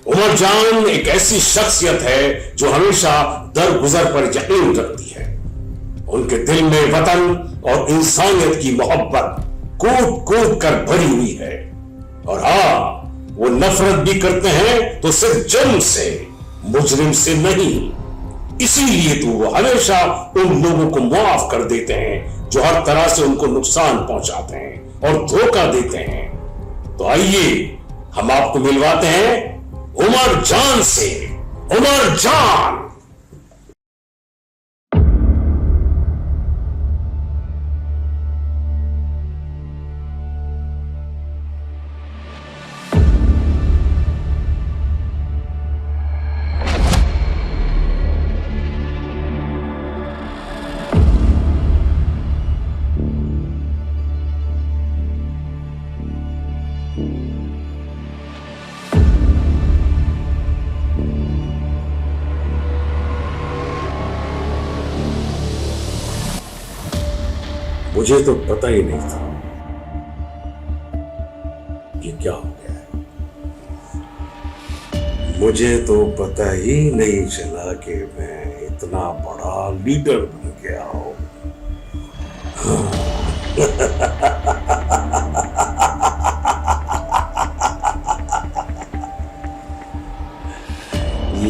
उमर जान एक ऐसी शख्सियत है जो हमेशा दरगुजर पर यकीन रखती है। उनके दिल में वतन और इंसानियत की मोहब्बत कूद कूद कर भरी हुई है। और हाँ, वो नफरत भी करते हैं तो सिर्फ जुर्म से, मुजरिम से नहीं। इसीलिए तो वो हमेशा उन लोगों को माफ कर देते हैं जो हर तरह से उनको नुकसान पहुंचाते हैं और धोखा देते हैं। तो आइए हम आपको मिलवाते हैं उमर जान से। उमर जान। मुझे तो पता ही नहीं था कि क्या हो गया है। मुझे तो पता ही नहीं चला कि मैं इतना बड़ा लीडर बन गया हूं।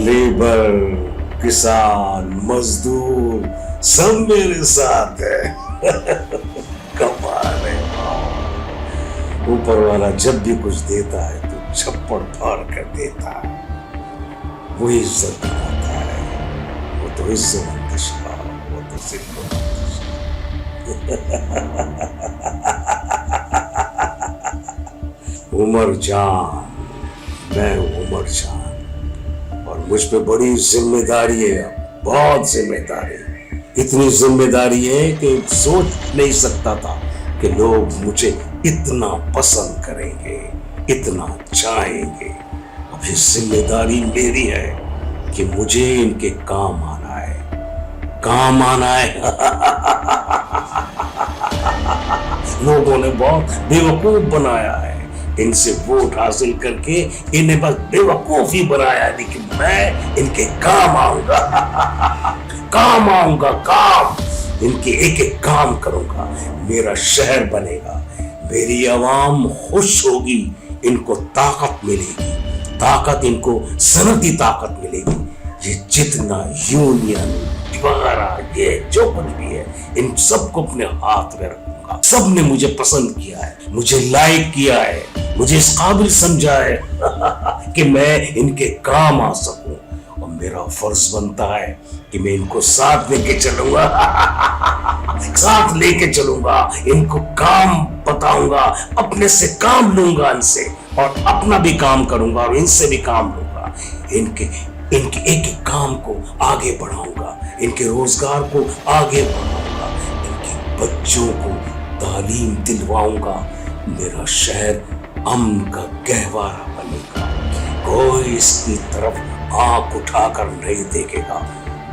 लेबर, किसान, मजदूर सब मेरे साथ है। कमाल है। ऊपर वाला जब भी कुछ देता है तो छप्पड़ फाड़ कर देता है। वो इज्जत बनाता है। वो तो इज्जत अंतशा, वो तो सिर्फ उमर जान, मैं उमर जान और मुझ पे बड़ी जिम्मेदारी है, बहुत जिम्मेदारी। इतनी जिम्मेदारी है कि सोच नहीं सकता था कि लोग मुझे इतना पसंद करेंगे, इतना चाहेंगे। अब ये जिम्मेदारी मेरी है कि मुझे इनके काम आना है, काम आना है। लोगों ने बहुत बेवकूफ बनाया है, इनसे वोट हासिल करके इन्हें बस बेवकूफ ही बनाया, लेकिन मैं इनके काम आऊंगा। काम आऊंगा, काम। इनके एक एक काम करूंगा। मेरा शहर बनेगा, मेरी आवाम खुश होगी, इनको ताकत मिलेगी, ताकत इनको सनती ताकत मिलेगी। ये जितना यूनियन वगैरह ये जो कुछ भी है, इन सबको अपने हाथ में रखूंगा। सबने मुझे पसंद किया है, मुझे लाइक किया है, मुझे इस काबिल समझा है कि मैं इनके काम आ सकूं। और मेरा फर्ज बनता है कि मैं इनको साथ लेके चलूंगा। साथ लेके चलूंगा, इनको काम बताऊंगा, अपने से काम लूंगा इनसे, और अपना भी काम करूंगा और इनसे भी काम लूंगा। इनके एक एक काम को आगे बढ़ाऊंगा, इनके रोजगार को आगे बढ़ाऊंगा, इनके बच्चों को तालीम दिलवाऊंगा। मेरा शहर अमन का गहवारा बनेगा। कोई इसकी तरफ आंख उठाकर नहीं देखेगा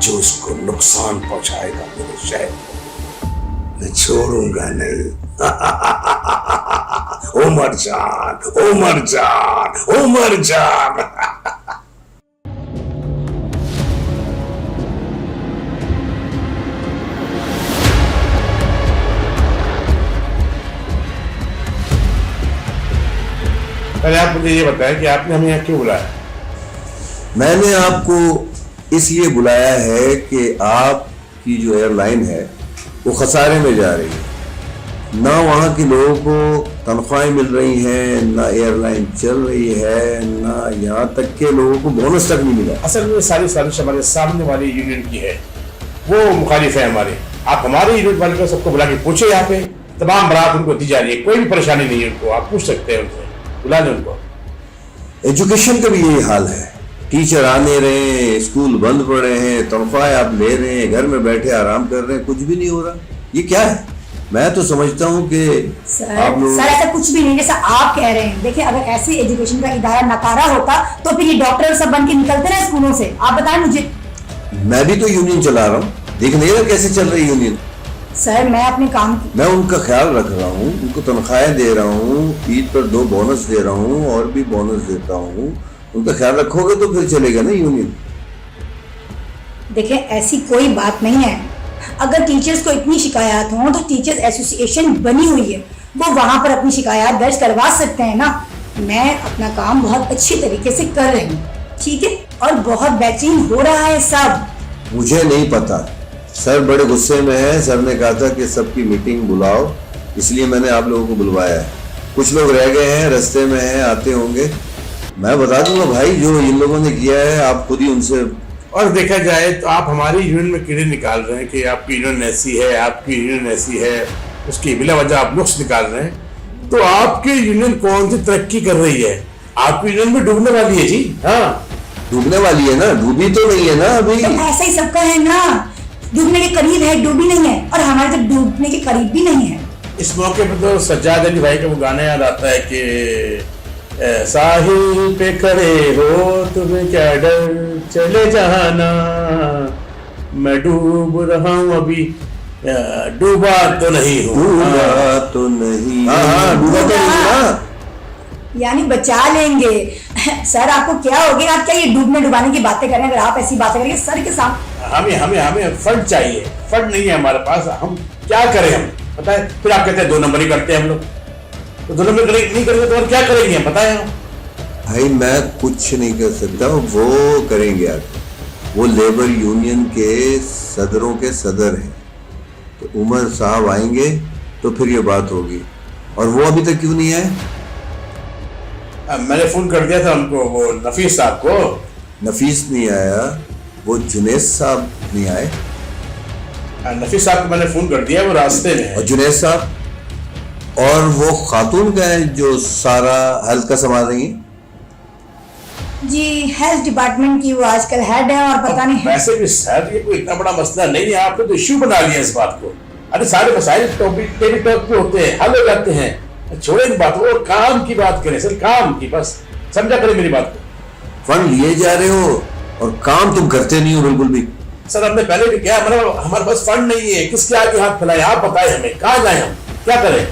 जो इसको नुकसान पहुंचाएगा। मेरे शहर को मैं छोड़ूंगा नहीं। उमर जान, उमर जान, उमर जान। पहले आप मुझे ये बताएं कि आपने हमें यहाँ क्यों बुलाया? मैंने आपको इसलिए बुलाया है कि आपकी जो एयरलाइन है वो खसारे में जा रही है। ना वहाँ के लोगों को तनख्वाहें मिल रही हैं, ना एयरलाइन चल रही है, ना यहाँ तक के लोगों को बोनस तक नहीं मिला। असल में सारी साजिश हमारे सामने वाली यूनियन की है, वो मुखालिफ है हमारे। आप हमारे यूनियन वाले को सबको बुला के पूछे, यहाँ पे तमाम बरात उनको दी जा रही है, कोई भी परेशानी नहीं है उनको, आप पूछ सकते हैं उनसे, बुला लें उनको। एजुकेशन का भी यही हाल है, टीचर आ नहीं रहे, स्कूल बंद पड़े हैं, तनख्वाहें आप ले रहे हैं, घर में बैठे आराम कर रहे हैं, कुछ भी नहीं हो रहा। ये क्या है? मैं तो समझता हूँ कि आप लोग सर ऐसा कुछ भी नहीं जैसा आप कह रहे हैं। देखिए, अगर ऐसे एजुकेशन का इदारा नकारा होता तो फिर ये डॉक्टर सब बन के निकलते ना स्कूलों से। आप बताएं मुझे। मैं भी तो यूनियन चला रहा हूँ, देख नहीं रहा कैसे चल रही यूनियन। सर मैं अपने काम की मैं उनका ख्याल रख रहा हूँ, उनको तनख्वाहें दे रहा हूँ, ईद पर 2 बोनस दे रहा हूँ और भी बोनस देता हूँ। उनका ख्याल रखोगे तो फिर चलेगा ना यूनियन। देखिए ऐसी कोई बात नहीं है। अगर टीचर्स को इतनी शिकायत हो तो टीचर्स एसोसिएशन बनी हुई है, वो वहां पर अपनी शिकायत दर्ज करवा सकते हैं ना। मैं अपना काम बहुत अच्छी तरीके से कर रही हूँ, ठीक है, और बहुत बेहतरीन हो रहा है सब। मुझे नहीं पता, सर बड़े गुस्से में है। सर ने कहा था कि सबकी मीटिंग बुलाओ, इसलिए मैंने आप लोगों को बुलवाया है। कुछ लोग रह गए हैं, रास्ते में हैं, आते होंगे। मैं बता दूंगा भाई, जो इन लोगों ने किया है आप खुद ही उनसे। और देखा जाए तो आप हमारी यूनियन में कीड़े निकाल रहे हैं कि आपकी यूनियन ऐसी है, आपकी यूनियन ऐसी है, उसकी बिला वजह आप नुक्स निकाल रहे हैं। तो आपकी यूनियन कौन सी तरक्की कर रही है? आपकी यूनियन में डूबने वाली है जी। हाँ, डूबने वाली है ना, डूबी तो नहीं है ना अभी। तो ऐसा ही सबका है ना, डूबने के करीब है, डूबी नहीं है, और हमारे तो डूबने के करीब भी नहीं है। इस मौके पर तो सज्जाद अली भाई का वो गाना याद आता है कि साहिल पे खड़े हो तुम्हें क्या डर, चले जाना, मैं डूब रहा हूँ अभी, डूबा तो नहीं हूँ। डूबा तो नहीं। हाँ, डूबा तो नहीं ना, यानी बचा लेंगे। सर आपको क्या हो गया, आप क्या ये डूबने डुबाने की बातें करें? अगर आप ऐसी बातें करेंगे सर के सामने। हमें हमें हमें फंड चाहिए, फंड नहीं है हमारे पास, हम क्या करें? हम पता है, फिर आप कहते हैं 2 नंबर ही करते हैं हम लोग। तो 2 नंबर नहीं करेंगे तो और क्या करेंगे हम, बताएं हम। भाई मैं कुछ नहीं कर सकता, वो करेंगे आप। वो लेबर यूनियन के सदरों के सदर हैं, तो उमर साहब आएंगे तो फिर ये बात होगी। और वो अभी तक क्यों नहीं आए? मैंने फोन कर दिया था उनको, वो नफीस साहब को। नफीस नहीं आया, वो जुनेद साहब नहीं आए। नफीस साहब को मैंने फोन कर दिया, वो रास्ते में है। और जुनेद साहब और वो खातून का है जो सारा हेल्थ का संभाल रही है। जी हेल्थ डिपार्टमेंट की वो आजकल हेड है, और पता नहीं वैसे भी सर ये कोई इतना बड़ा मसला नहीं है, आपने तो इश्यू बना लिया इस बात को। अरे सारे मसाइल टॉपिक टेबल टॉक पे होते हैं, हल हो जाते हैं। छोड़े इन बात को, काम की बात करें सर, काम की, बस समझा करें मेरी बात को। फंड लिए जा रहे हो और काम तुम करते नहीं हो बिल्कुल भी। सर हमने पहले भी क्या, हमारे पास फंड नहीं है, किसके आगे हाथ फैलाए? आप बताएं हमें, कहाँ जाए, हम क्या करें?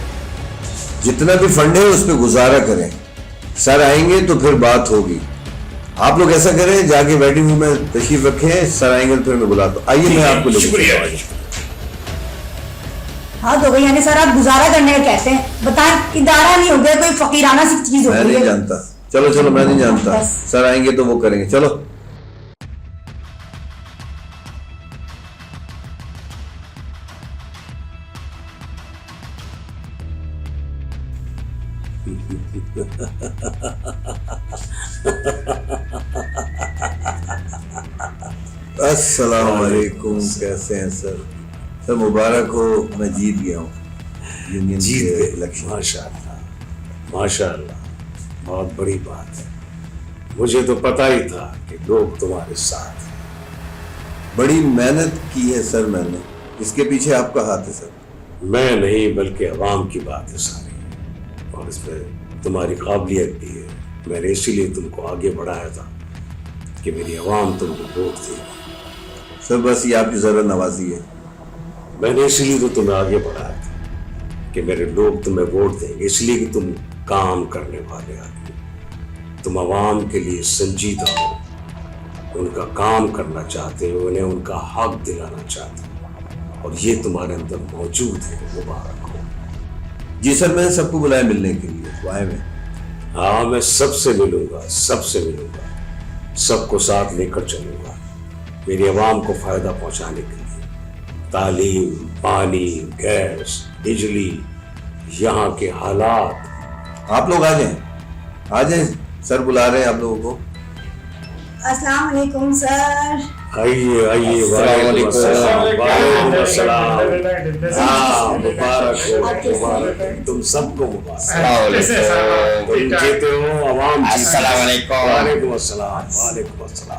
जितना भी फंड है उस पर गुजारा करें। सर आएंगे तो फिर बात होगी। आप लोग ऐसा करें, जाके वेटिंग रूम में तशरीफ रखें, सर आएंगे तो फिर मैं बुलाता हूँ। आइए मैं आपको लेकर शुक्रिया। हाँ तो भाई, यानी सर आप गुजारा करने का कहते हैं। बताएं, इदारा नहीं हो गया, कोई फकीराना सी चीज हो मैं गई नहीं है। जानता। चलो चलो, मैं नहीं जानता। बस। सर आएंगे तो वो करेंगे। चलो अस्सलाम वालेकुम, कैसे हैं सर? सर मुबारक हो, मैं जीत गया हूँ यूनियन जीत के गए, इलेक्शन। माशाअल्लाह माशाअल्लाह, बहुत बड़ी बात है। मुझे तो पता ही था कि लोग तुम्हारे साथ हैं। बड़ी मेहनत की है सर मैंने, इसके पीछे आपका हाथ है सर। मैं नहीं बल्कि अवाम की बात है सारी, और इसमें तुम्हारी काबिलियत भी है। मैंने इसीलिए तुमको आगे बढ़ाया था कि मेरी अवाम तुमको वोट देगी। सर बस ये आपकी ज़रा नवाजी है। मैंने इसलिए तो तुम्हें आगे बढ़ाया था कि मेरे लोग तुम्हें वोट देंगे, इसलिए कि तुम काम करने वाले आदमी, तुम अवाम के लिए संजीदा हो, उनका काम करना चाहते हो, उन्हें उनका हक दिलाना चाहते हो, और ये तुम्हारे अंदर मौजूद है। मुबारक हो। जी सर, मैंने सबको बुलाया मिलने के लिए, तो आए मैं। हाँ, मैं सबसे मिलूंगा, सबसे मिलूंगा, सबको साथ लेकर चलूंगा, मेरी आवाम को फायदा पहुंचाने के लिए। तालीम, पानी, गैस, बिजली, यहाँ के हालात। आप लोग आ जाएं, आ जाएं, सर बुला रहे हैं आप लोगों को। अस्सलाम वालेकुम सर। आइए आइए, वालेकुम अस्सलाम, वालेकुम अस्सलाम। हाँ, मुबारक हो, मुबारक हो, तुम सबको मुबारक। तुम जीते हो, आवाम जीती। वालेकुम अस्सलाम, वालेकुम अस्सलाम।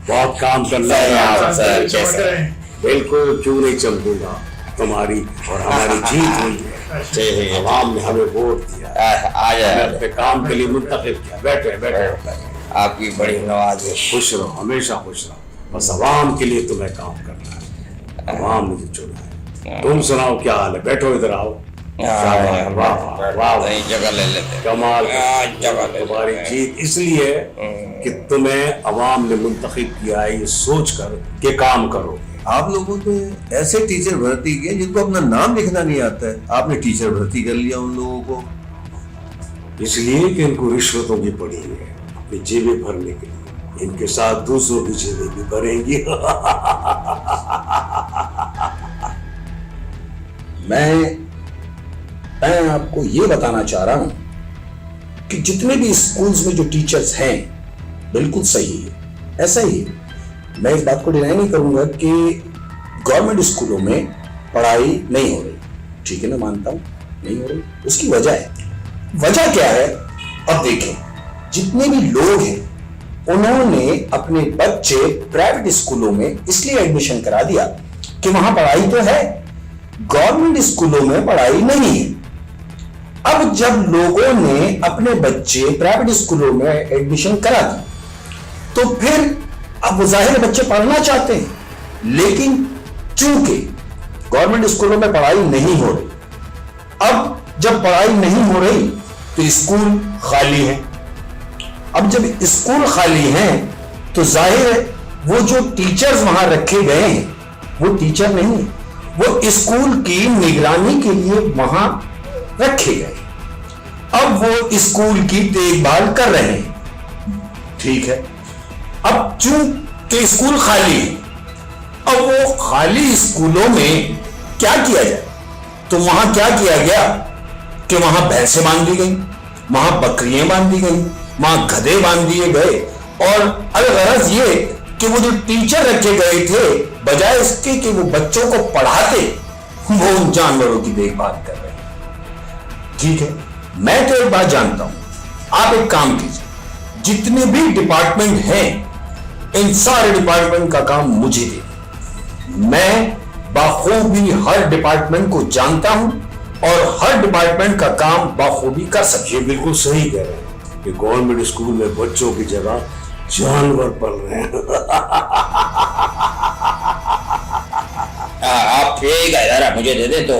बहुत काम करना है। बिल्कुल, क्यों नहीं चमकूंगा। तुम्हारी और हमारी जीत हुई है, आवाम ने हमें वोट दिया, हमें अपने काम के लिए मुंतखब किया। बैठे बैठे, आपकी बड़ी नवाजिश। खुश रहो, हमेशा खुश रहो। बस आवाम के लिए तुम्हें काम करना है, आवाम ने जो चुना है। तुम सुनाओ क्या हाल है? बैठो इधर आओ। शाबाश, वाह वाह वाह, नहीं जगह ले लेते। कमाल। जगह ले तुम्हारी लेते। जीत इसलिए कि तुम्हें अवाम ने मुंतखब किया है ये सोचकर कि काम करो। आप लोगों ने ऐसे टीचर भर्ती किए जिनको अपना नाम लिखना नहीं आता है, आपने टीचर भर्ती कर लिया उन लोगों को। इसलिए कि इनको रिश्वतों की पड़ी है अपनी जेबें भरने के लिए। इनके साथ दूसरों की जेबें भी भरेंगी। मैं आपको ये बताना चाह रहा हूं कि जितने भी स्कूल्स में जो टीचर्स हैं बिल्कुल सही है, ऐसा ही है। मैं इस बात को डिनाई नहीं करूंगा कि गवर्नमेंट स्कूलों में पढ़ाई नहीं हो रही, ठीक है, मैं मानता हूं नहीं हो रही। उसकी वजह है, वजह क्या है? अब देखें, जितने भी लोग हैं उन्होंने अपने बच्चे प्राइवेट स्कूलों में इसलिए एडमिशन करा दिया कि वहां पढ़ाई तो है, गवर्नमेंट स्कूलों में पढ़ाई नहीं है। अब जब लोगों ने अपने बच्चे प्राइवेट स्कूलों में एडमिशन करा दी तो फिर अब जाहिर बच्चे पढ़ना चाहते हैं, लेकिन चूंकि गवर्नमेंट स्कूलों में पढ़ाई नहीं हो रही, अब जब पढ़ाई नहीं हो रही तो स्कूल खाली है। अब जब स्कूल खाली हैं तो जाहिर है वो जो टीचर्स वहां रखे गए हैं वो टीचर नहीं है, वो स्कूल की निगरानी के लिए वहां रखे गए। अब वो स्कूल की देखभाल कर रहे हैं, ठीक है। अब चूंकि स्कूल खाली है, अब वो खाली स्कूलों में क्या किया जाए? तो वहां क्या किया गया कि वहां भैंसें बांध दी गई, वहां बकरियां बांध दी गई, वहां गधे बांध दिए गए, और अलगरज ये कि वो जो टीचर रखे गए थे बजाय इसके कि वो बच्चों को पढ़ाते, वो उन जानवरों की देखभाल कर रहे हैं, ठीक है। मैं तो एक बात जानता हूं, आप एक काम कीजिए, जितने भी डिपार्टमेंट हैं इन सारे डिपार्टमेंट का काम मुझे दे। मैं बखूबी हर डिपार्टमेंट को जानता हूं और हर डिपार्टमेंट का काम बखूबी कर सकते। ये बिल्कुल सही कह रहे हैं कि गवर्नमेंट स्कूल में बच्चों की जगह जानवर पल रहे हैं। आप ठीक है यार, मुझे दे दे तो।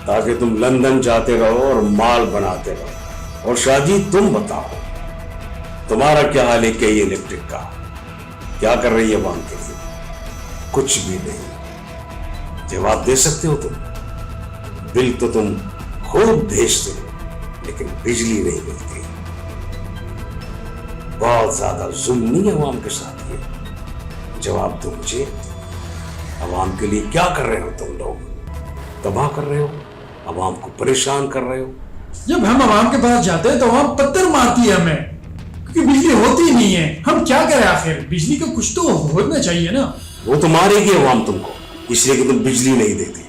ताकि तुम लंदन जाते रहो और माल बनाते रहो। और शादी, तुम बताओ तुम्हारा क्या हाल है? कई इलेक्ट्रिक का क्या कर रही है बांध के लिए? कुछ भी नहीं। जवाब दे सकते हो तुम? बिल तो तुम खूब भेजते हो लेकिन बिजली नहीं मिलती। बहुत ज्यादा जुल्म नहीं है अवाम के साथ ये? जवाब दो मुझे, अवाम के लिए क्या कर रहे हो तुम लोग? तबाह कर रहे हो, अवाम को परेशान कर रहे हो। जब हम अवाम के पास जाते हैं तो अवाम पत्थर मारती है हमें, क्योंकि बिजली होती नहीं है। हम क्या करें आखिर? बिजली का कुछ तो होना चाहिए ना। वो तो मारेगी अवाम तुमको, इसलिए कि तुम बिजली नहीं देते,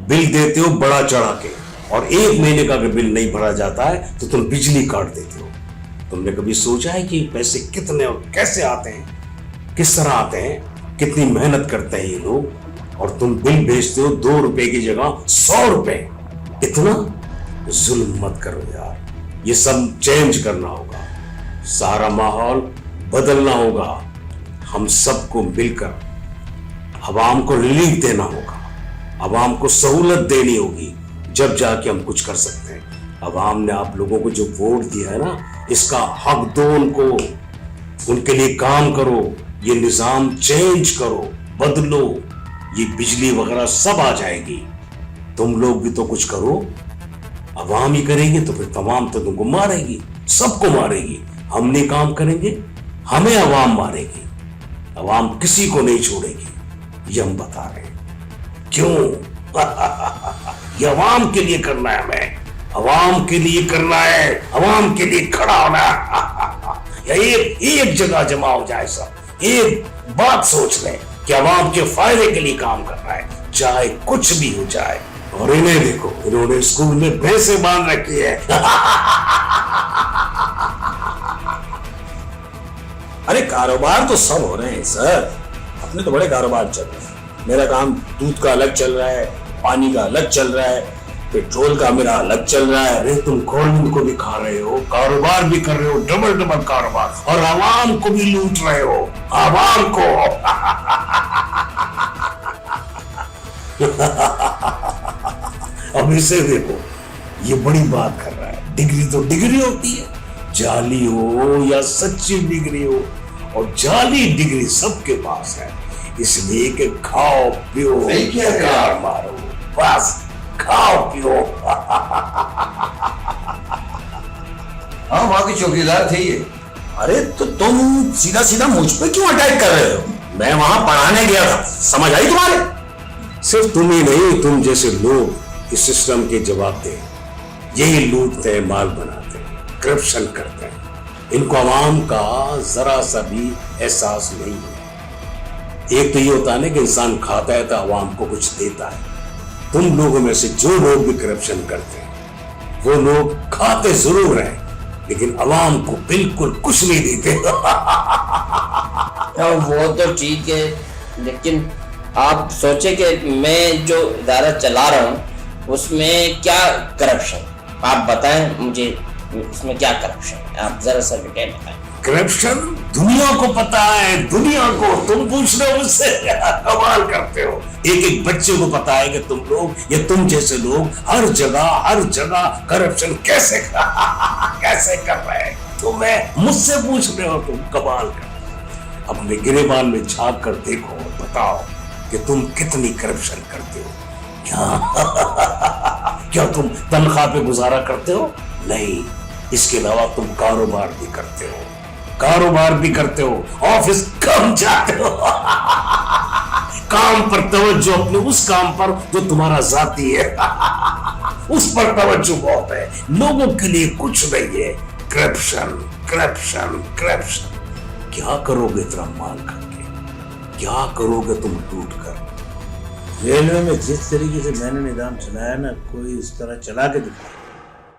बिल देते हो बड़ा चढ़ा के, और एक महीने का अगर बिल नहीं भरा जाता है तो तुम बिजली काट देते हो। तुमने कभी सोचा है कि पैसे कितने और कैसे आते हैं, किस तरह आते हैं, कितनी मेहनत करते हैं ये लोग, और तुम बिल भेजते हो 2 रुपए की जगह 100 रुपए। इतना जुल्म मत करो यार, ये सब चेंज करना होगा, सारा माहौल बदलना होगा। हम सबको मिलकर अवाम को रिलीफ देना होगा, अवाम को सहूलत देनी होगी, जब जाके हम कुछ कर सकते हैं। अवाम ने आप लोगों को जो वोट दिया है ना, इसका हक दो उनको, उनके लिए काम करो, ये निजाम चेंज करो, बदलो, ये बिजली वगैरह सब आ जाएगी। तुम लोग भी तो कुछ करो। अवाम ही करेंगे तो फिर तमाम तो तुमको मारेगी, सबको मारेगी। हम नहीं काम करेंगे, हमें अवाम मारेगी। अवाम किसी को नहीं छोड़ेगी, ये हम बता रहे हैं। क्यों? ये अवाम के लिए करना है, हमें अवाम के लिए करना है, अवाम के लिए खड़ा होना है। एक जगह जमा हो जाए सब, एक बात सोच लें कि अवाम के फायदे के लिए काम करना है, चाहे कुछ भी हो जाए। और इन्हें देखो, इन्होंने स्कूल में भैंसे बांध रखी है। अरे कारोबार तो सब हो रहे हैं सर, अपने तो बड़े कारोबार चल रहे हैं। मेरा काम दूध का अलग चल रहा है, पानी का अलग चल रहा है, पेट्रोल का मेरा अलग चल रहा है। अरे तुम गवर्नमेंट को भी खा रहे हो, कारोबार भी कर रहे हो, डबल डबल कारोबार, और आवाम को भी लूट रहे हो, आवाम को। अब इसे देखो, ये बड़ी बात कर रहा है। डिग्री तो डिग्री होती है, जाली हो या सच्ची डिग्री हो, और जाली डिग्री सबके पास है। इसलिए कि खाओ पियो सही किया है। कार मारो, बस खाओ पियो। हाँ, वहां के चौकीदार थे ये। अरे तो तुम सीधा सीधा मुझ पे क्यों अटैक कर रहे हो? मैं वहां पढ़ाने गया था, समझ आई तुम्हारे? सिर्फ तुम ही नहीं, तुम जैसे लोग इस सिस्टम के जवाब दे, यही लूटते हैं, माल बनाते हैं, करप्शन करते हैं। इनको आवाम का जरा सा भी एहसास नहीं है। एक तो ये होता है ना कि इंसान खाता है तो आवाम को कुछ देता है। तुम लोगों में से जो लोग भी करप्शन करते हैं, वो लोग खाते जरूर हैं, लेकिन आवाम को बिल्कुल कुछ नहीं देते। वो तो ठीक है, लेकिन आप सोचे कि मैं जो इदारा चला रहा हूँ उसमें क्या करप्शन, आप बताएं मुझे उसमें क्या करप्शन है, आप जरा सा डिटेल बताएं। करप्शन दुनिया को पता है, दुनिया को। तुम पूछ रहे हो मुझसे, कमाल करते हो। एक एक बच्चे को पता है कि तुम लोग या तुम जैसे लोग हर जगह करप्शन कैसे कर रहे हैं। तुम्हें मुझसे पूछ रहे हो, तुम कमाल कर। अपने गिरेबान में झांक कर देखो और बताओ कि तुम कितनी करप्शन करते हो। क्या तुम तनख्वाह पे गुजारा करते हो? नहीं, इसके अलावा तुम कारोबार भी करते हो, ऑफिस कम जाते हो। काम पर तवज्जो अपने उस काम पर जो तुम्हारा जाती है, उस पर तवज्जो बहुत है, लोगों के लिए कुछ नहीं है। करप्शन। क्या करोगे इतना माल करके? क्या करोगे तुम लूट कर? रेलवे में जिस तरीके से मैंने निजाम चलाया ना, कोई इस तरह चला के दिखा।